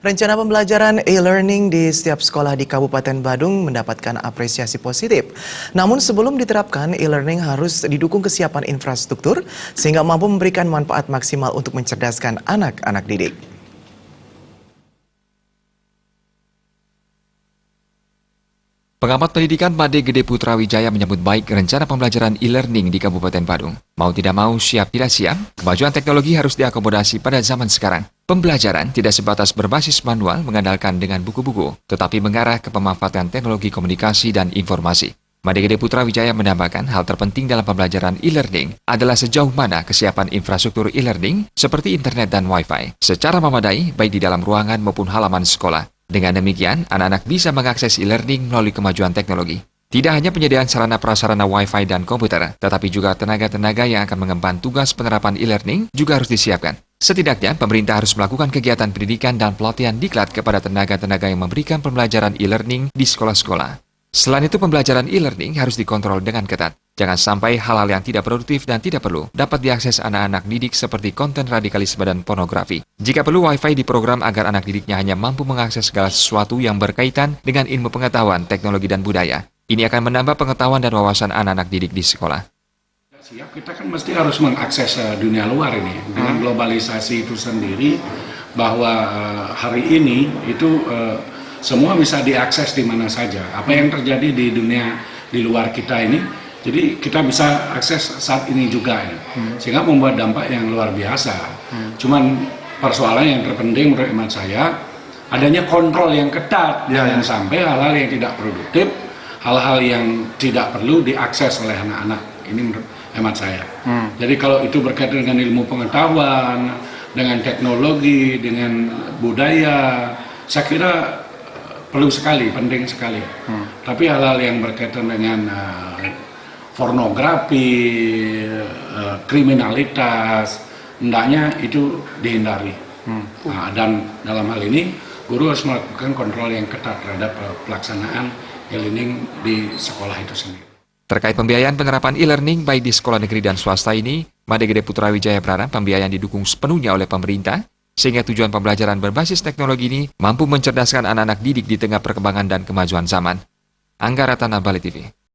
Rencana pembelajaran e-learning di setiap sekolah di Kabupaten Badung mendapatkan apresiasi positif. Namun sebelum diterapkan, e-learning harus didukung kesiapan infrastruktur sehingga mampu memberikan manfaat maksimal untuk mencerdaskan anak-anak didik. Pengamat pendidikan Made Gede Putra Wijaya menyambut baik rencana pembelajaran e-learning di Kabupaten Badung. Mau tidak mau, siap tidak siap, kemajuan teknologi harus diakomodasi pada zaman sekarang. Pembelajaran tidak sebatas berbasis manual mengandalkan dengan buku-buku, tetapi mengarah ke pemanfaatan teknologi komunikasi dan informasi. Made Gede Putra Wijaya menambahkan hal terpenting dalam pembelajaran e-learning adalah sejauh mana kesiapan infrastruktur e-learning seperti internet dan wifi secara memadai baik di dalam ruangan maupun halaman sekolah. Dengan demikian, anak-anak bisa mengakses e-learning melalui kemajuan teknologi. Tidak hanya penyediaan sarana prasarana Wi-Fi dan komputer, tetapi juga tenaga-tenaga yang akan mengemban tugas penerapan e-learning juga harus disiapkan. Setidaknya, pemerintah harus melakukan kegiatan pendidikan dan pelatihan diklat kepada tenaga-tenaga yang memberikan pembelajaran e-learning di sekolah-sekolah. Selain itu, pembelajaran e-learning harus dikontrol dengan ketat. Jangan sampai hal-hal yang tidak produktif dan tidak perlu dapat diakses anak-anak didik seperti konten radikalisme dan pornografi. Jika perlu, Wi-Fi diprogram agar anak didiknya hanya mampu mengakses segala sesuatu yang berkaitan dengan ilmu pengetahuan, teknologi, dan budaya. Ini akan menambah pengetahuan dan wawasan anak-anak didik di sekolah. Siap, kita kan mesti harus mengakses dunia luar ini. Dengan globalisasi itu sendiri, bahwa hari ini itu semua bisa diakses di mana saja. Apa yang terjadi di dunia di luar kita ini, jadi kita bisa akses saat ini juga ini. Sehingga membuat dampak yang luar biasa. Cuman persoalan yang terpenting menurut hemat saya, adanya kontrol yang ketat. Jangan sampai hal-hal yang tidak produktif, hal-hal yang tidak perlu diakses oleh anak-anak. Ini menurut hemat saya. Jadi kalau itu berkaitan dengan ilmu pengetahuan, dengan teknologi, dengan budaya, saya kira perlu sekali, penting sekali. Tapi hal-hal yang berkaitan dengan pornografi, kriminalitas, hendaknya itu dihindari. Dan dalam hal ini, guru harus melakukan kontrol yang ketat terhadap pelaksanaan e-learning di sekolah itu sendiri. Terkait pembiayaan penerapan e-learning baik di sekolah negeri dan swasta ini, Made Gede Putra Wijaya berharap pembiayaan didukung sepenuhnya oleh pemerintah, sehingga tujuan pembelajaran berbasis teknologi ini mampu mencerdaskan anak-anak didik di tengah perkembangan dan kemajuan zaman. Angga Ratana, Bali TV.